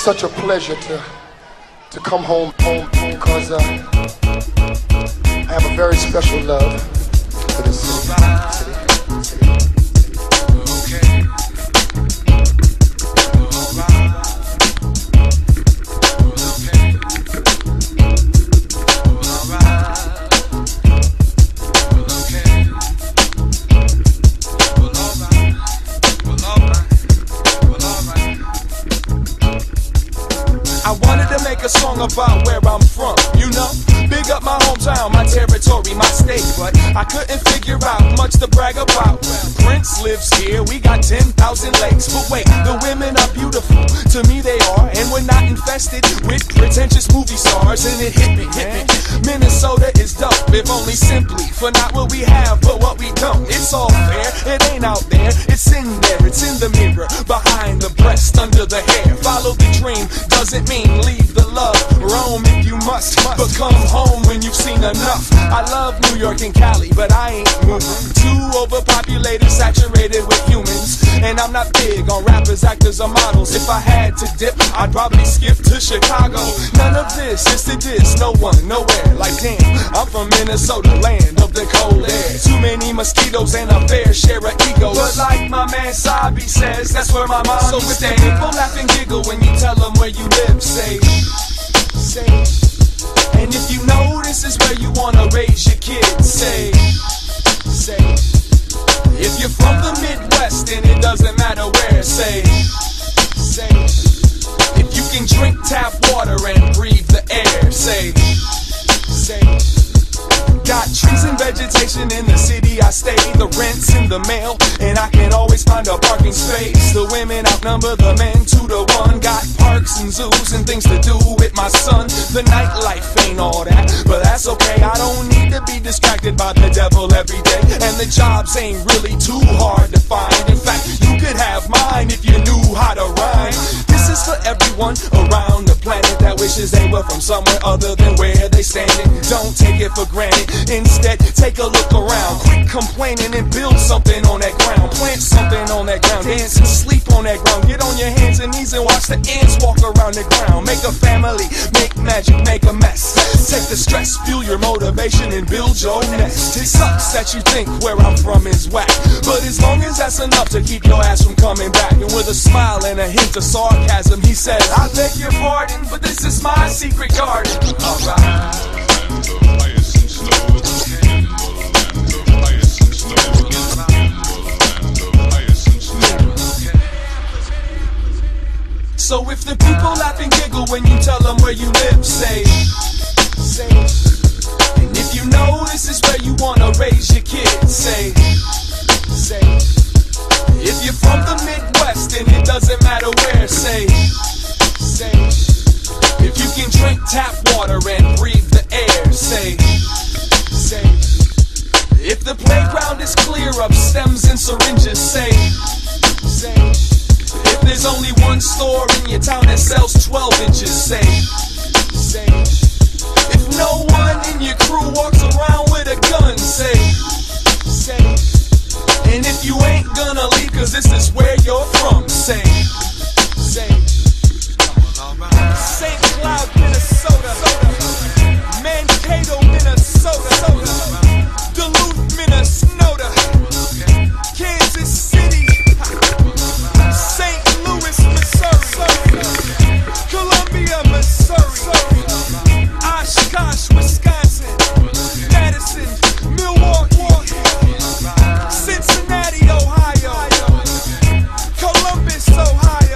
such a pleasure to come home because I have a very special love for this city. A song about where I'm from, you know. Big up my hometown, my territory, my state, but I couldn't figure out much to brag about. Prince lives here, we got 10,000 lakes, but wait, the women are beautiful, to me they are, and we're not infested with pretentious movie stars, and it hit me. Minnesota is dope, if only simply for not what we have, but what we don't. It's all fair, it ain't out there, it's in there, it's in the mirror, behind the breast, under the hair. Follow the dream, doesn't mean leave the love. Roam if you must, but come home when you've seen enough. I love New York and Cali, but I ain't moving. Too overpopulated, saturated with humans. And I'm not big on rappers, actors, or models. If I had to dip, I'd probably skip to Chicago. None of this is to diss, no one, nowhere. Like damn, I'm from Minnesota, land of the cold air. Too many mosquitoes and a fair share of egos. But like my man Sabi says, that's where my mom stays. So if the people laugh and giggle when you tell them where you live, say. And if you know this is where you wanna raise your kids, say. If you're from the Midwest and it doesn't matter where, say. If you can drink tap water and breathe the air, say. Got trees and vegetation in the city I stay. The rent's in the mail, and I can always find a parking space. The women outnumber the men 2 to 1. Got parks and zoos and things to do with my son. The nightlife ain't all that, but that's okay. I don't need to be distracted by the devil every day. And the jobs ain't really too hard to find. In fact, you could have mine if you knew how to rhyme. This is for everyone around the planet that wishes they were from somewhere other than where they standing. Don't take it for granted. Instead, take a look around. Quit complaining and build something on that ground. Plant something on that ground. Dance and sleep on that ground. Get on your hands and knees and watch the ants walk around the ground. Make a family, make magic, make a mess. Take the stress, fuel your motivation, and build your nest. It sucks that you think where I'm from is whack, but as long as that's enough to keep your ass from coming back. And with a smile and a hint of sarcasm, he says, I beg your pardon, but this is my secret garden. Alright. So if the people laugh and giggle when you tell them where you live, say. And if you know this is where you wanna raise your kids, say. If you're from the Midwest and it doesn't matter where, say. If you can drink tap water and breathe the air, say. If the playground is clear of stems and syringes, say. If there's only one store in your town that sells 12 inches, say. If no one in your crew walks around with a gun, say. And if you ain't gonna leave cause this is where you're from, say. St. Cloud, Minnesota. Mankato, Minnesota. Duluth, Minnesota. Kansas City. St. Louis, Missouri. Columbia, Missouri. Oshkosh, Wisconsin. Madison, Milwaukee. Cincinnati, Ohio. Columbus, Ohio.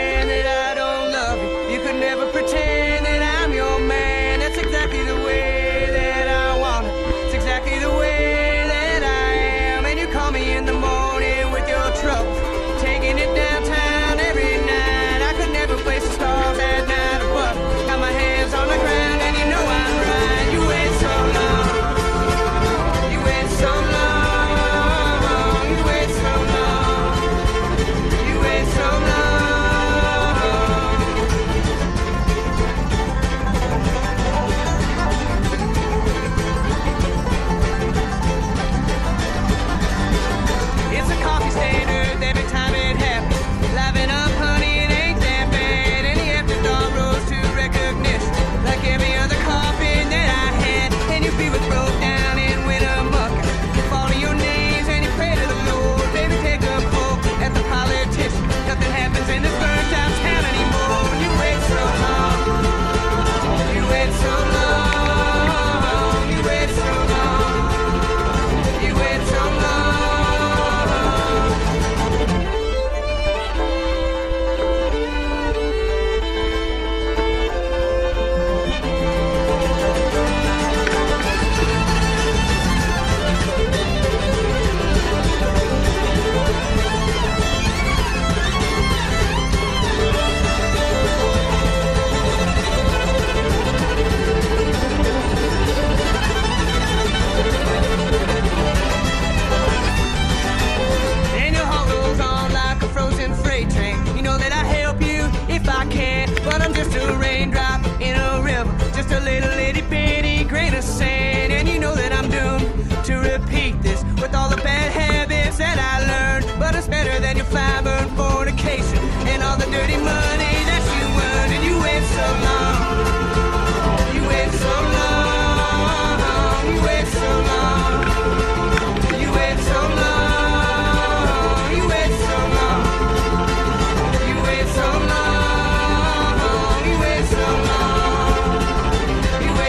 pretend that I don't love you. You could never pretend that I'm your man. That's exactly the way that I want it. It's exactly the way that I am. And you call me in the morning with your troubles, taking it downtown every night. I could never place the stars at night above. Got my hands on the ground and you know I'm right. You wait so long. You wait so long. You wait so long. You wait so long. It's a coffee standard every time it happens. Liven up, honey, it ain't that bad. And the afterthought rose to recognition, like every other coffee that I had. And your feet was broke down and went amok. You fall to your knees and you pray to the Lord. Baby, take a pull at the politician. Nothing happens in this burnt out town anymore. You wait so long. You wait so long. You wait so long. You wait so long. And your heart rolls on like a frozen freight train. You know that I help you if I can, but I'm just a raindrop in a river, just a little itty bitty grain of sand. And you know that I'm doomed to repeat this with all the bad habits that I learned. But it's better than your fiber and fornication and all the dirty money that you earned. And you wait so long. You wait so long. You wait so long. You wait so long. You wait so long. You wait so long. You wait so long. You wait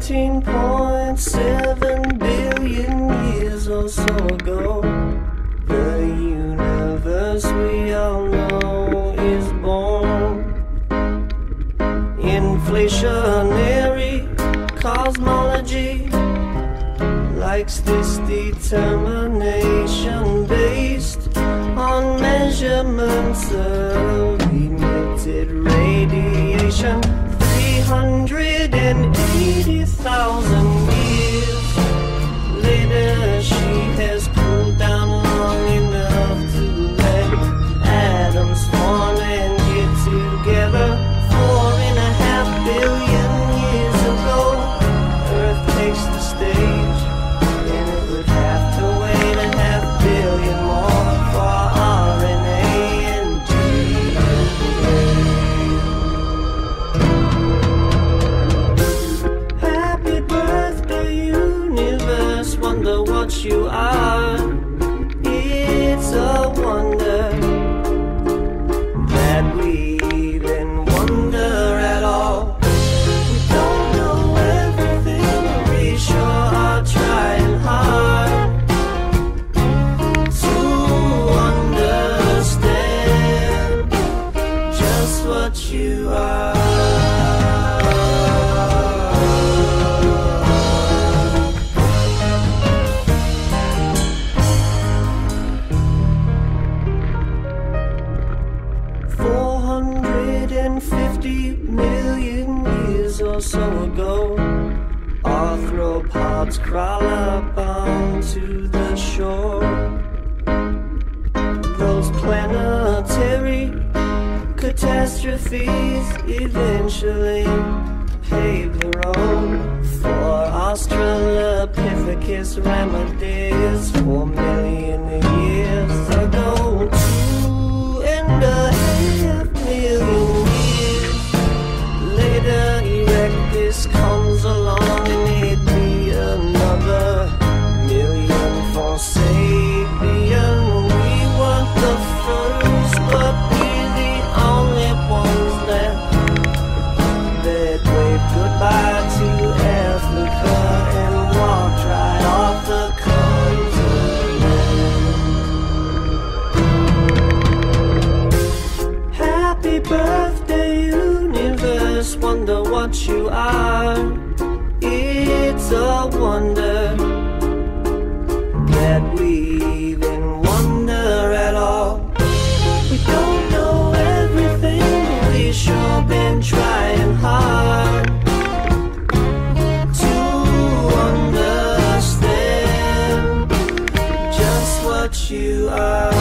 13.7 billion years or so ago, the universe we all know is born. Inflationary cosmology likes this determination based on measurements of emitted radiation. 380,000 years later, she has cooled down long enough to let atoms form and get together. 4.5 billion years ago, Earth takes the stage, and it would have to wait 500 million more for RNA and DNA. Happy birthday, universe, wonder what you are. It's a wonder that we even wonder at all. We don't know everything, we sure are trying hard to understand just what you are. 450 million years or so ago, arthropods crawl up onto the shore. Those planetary catastrophes eventually pave the road for Australopithecus remedies 4 million years ago. 2.5 million years later, Erectus comes along and it'd be another million for Sapien. We weren't the first, but we're the only ones left that waved goodbye to Africa and walked right off the continent. Happy birthday, universe, wonder what you are. It's a wonder that we even wonder at all. We don't know everything, we sure been trying hard to understand just what you are.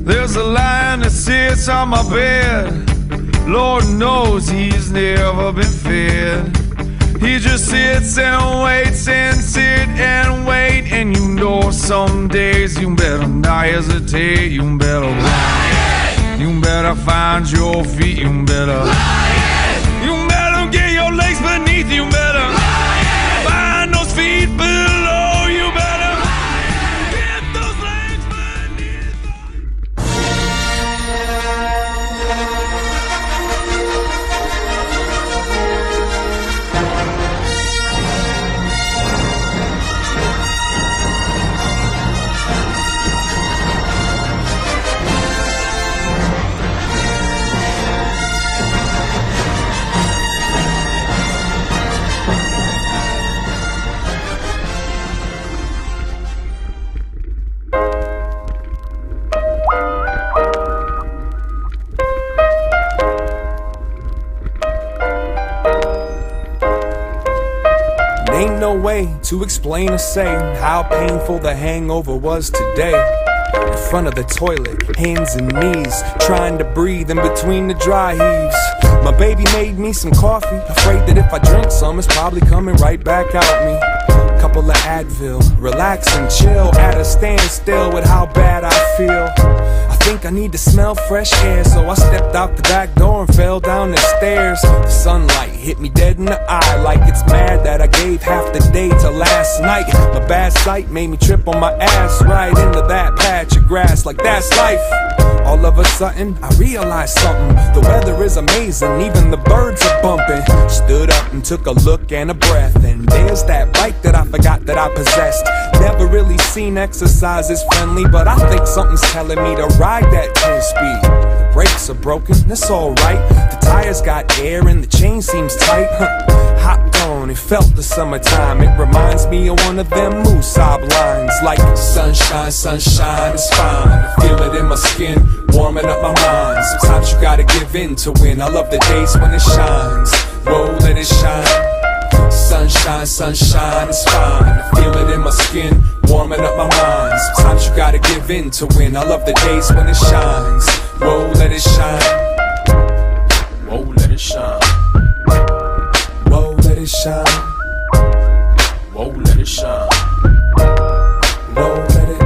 There's a lion that sits on my bed. Lord knows he's never been fed. He just sits and waits and sit and wait. And you know some days you better not hesitate. You better run. You better find your feet. You better You better get your legs beneath. You better find those feet below. You better get those legs beneath. Ain't no way to explain or say how painful the hangover was today. In front of the toilet, hands and knees, trying to breathe in between the dry heaves. My baby made me some coffee, afraid that if I drink some, it's probably coming right back out me. Couple of Advil, relax and chill, at a standstill with how bad I feel. I think I need to smell fresh air, so I stepped out the back door and fell down the stairs. The sunlight hit me dead in the eye, like it's mad that I gave half the day to last night. My bad sight made me trip on my ass right into that patch of grass, like that's life. All of a sudden, I realized something. The weather is amazing, even the birds are bumping. Stood up and took a look and a breath, and there's that bike that I forgot that I possessed. Never really seen exercise as friendly, but I think something's telling me to ride that 10-speed. The brakes are broken, that's alright. The tires got air and the chain seems tight. Hopped on, it felt the summertime. It reminds me of one of them Moosab lines, like sunshine, sunshine is fine. Feel it in my skin, warming up my mind. Sometimes you gotta give in to win. I love the days when it shines. Whoa, let it shine. Sunshine, sunshine is fine. Feel it in my skin, warming up my mind. Sometimes you gotta give in to win. I love the days when it shines. Whoa, let it shine. Whoa, let it shine. Whoa, let it shine. Whoa, let it shine. Whoa, let it.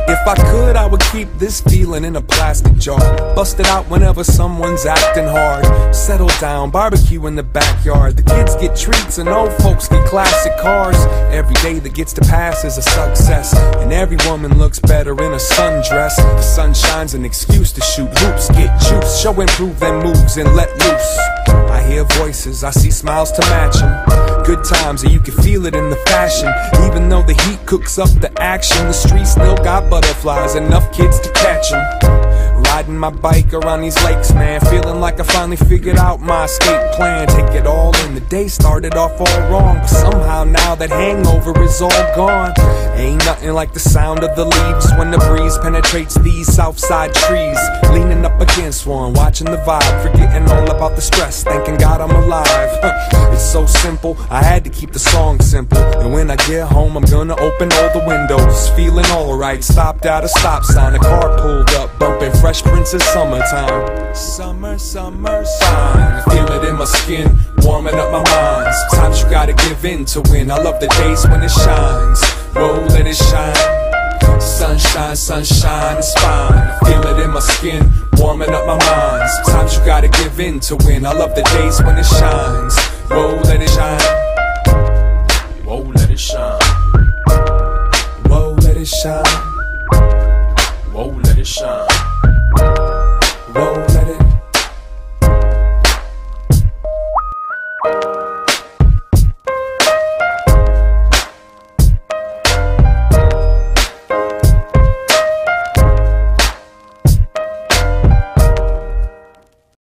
If I could, I would keep this feeling in a plastic jar. Bust it out whenever someone's acting hard. Settle down, barbecue in the backyard. The kids get treats and old folks get classic cars. Every day that gets to pass is a success, and every woman looks better in a sundress. The sunshine's an excuse to shoot hoops, get juice, show and prove them moves and let loose. I hear voices, I see smiles to match them. Good times, and you can feel it in the fashion. Even though the heat cooks up the action, the streets still got butterflies, enough kids to catch them. Riding my bike around these lakes, man, feeling like I finally figured out my escape plan. Take it all in, the day started off all wrong, but somehow now that hangover is all gone. Ain't nothing like the sound of the leaves when the breeze penetrates these southside trees. Leaning up against one, watching the vibe, forgetting all about the stress, thanking God I'm alive. It's so simple, I had to keep the song simple. And when I get home, I'm gonna open all the windows, feeling alright. Stopped at a stop sign, a car pulled up, bumping Fresh Prince of Summertime. Summer, summer, fine. I feel it in my skin, warming up my mind. Sometimes you gotta give in to win. I love the days when it shines. Whoa, let it shine. Sunshine, sunshine is fine. I feel it in my skin, warming up my mind. Sometimes you gotta give in to win. I love the days when it shines. Whoa, let it shine. Whoa, let it shine. Whoa, let it shine.